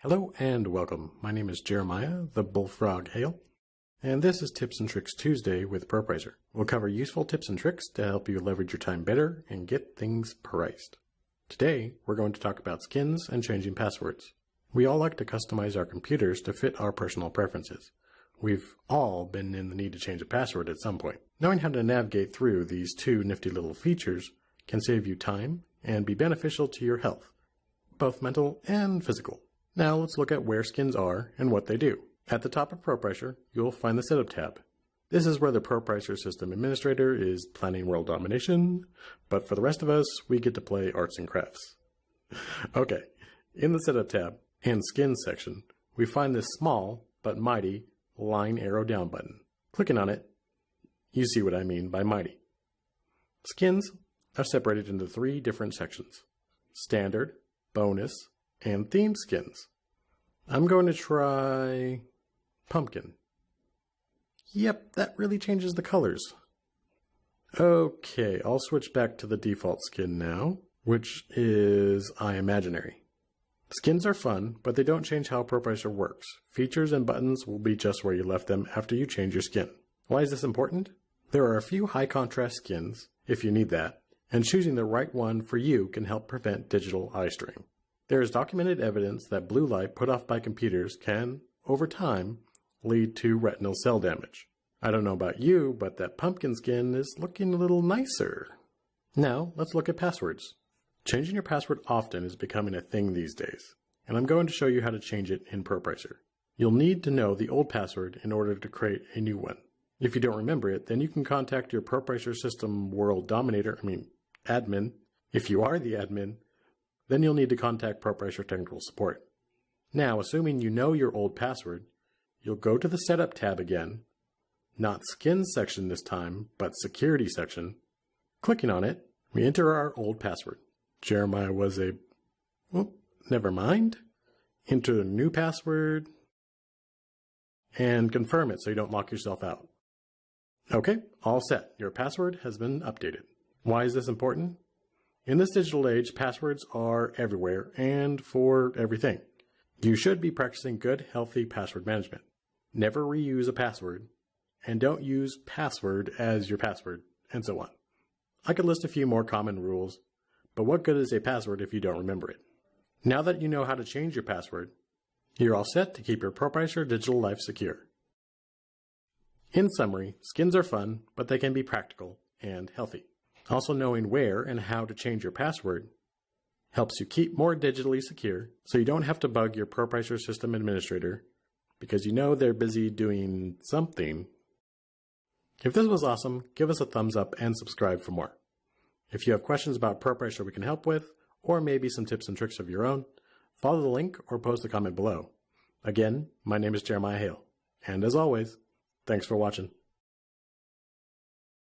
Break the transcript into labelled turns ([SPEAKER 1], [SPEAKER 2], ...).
[SPEAKER 1] Hello and welcome. My name is Jeremiah, the Bullfrog Hale, and this is Tips and Tricks Tuesday with ProPricer. We'll cover useful tips and tricks to help you leverage your time better and get things priced. Today, we're going to talk about skins and changing passwords. We all like to customize our computers to fit our personal preferences. We've all been in the need to change a password at some point. Knowing how to navigate through these two nifty little features can save you time and be beneficial to your health, both mental and physical. Now let's look at where skins are and what they do. At the top of ProPricer, you'll find the Setup tab. This is where the ProPricer system administrator is planning world domination, but for the rest of us, we get to play arts and crafts. Okay, in the Setup tab and Skins section, we find this small but mighty line arrow down button. Clicking on it, you see what I mean by mighty. Skins are separated into three different sections: Standard, Bonus, and Theme skins. I'm going to try Pumpkin. Yep, that really changes the colors. Okay, I'll switch back to the default skin now, which is Imaginary. Skins are fun, but they don't change how ProPricer works. Features and buttons will be just where you left them after you change your skin. Why is this important? There are a few high contrast skins, if you need that, and choosing the right one for you can help prevent digital eye strain. There is documented evidence that blue light put off by computers can, over time, lead to retinal cell damage. I don't know about you, but that pumpkin skin is looking a little nicer. Now, let's look at passwords. Changing your password often is becoming a thing these days, and I'm going to show you how to change it in ProPricer. You'll need to know the old password in order to create a new one. If you don't remember it, then you can contact your ProPricer system world admin. If you are the admin, then you'll need to contact ProPricer Technical Support. Now, assuming you know your old password, you'll go to the Setup tab again, not Skins section this time, but Security section. Clicking on it, we enter our old password. Jeremiah was a... never mind. Enter a new password, and confirm it so you don't lock yourself out. Okay, all set. Your password has been updated. Why is this important? In this digital age, passwords are everywhere and for everything. You should be practicing good, healthy password management. Never reuse a password, and don't use password as your password, and so on. I could list a few more common rules, but what good is a password if you don't remember it? Now that you know how to change your password, you're all set to keep your ProPricer digital life secure. In summary, skins are fun, but they can be practical and healthy. Also, knowing where and how to change your password helps you keep more digitally secure, so you don't have to bug your ProPricer system administrator because you know they're busy doing something. If this was awesome, give us a thumbs up and subscribe for more. If you have questions about ProPricer we can help with, or maybe some tips and tricks of your own, follow the link or post a comment below. Again, my name is Jeremiah Hale, and as always, thanks for watching.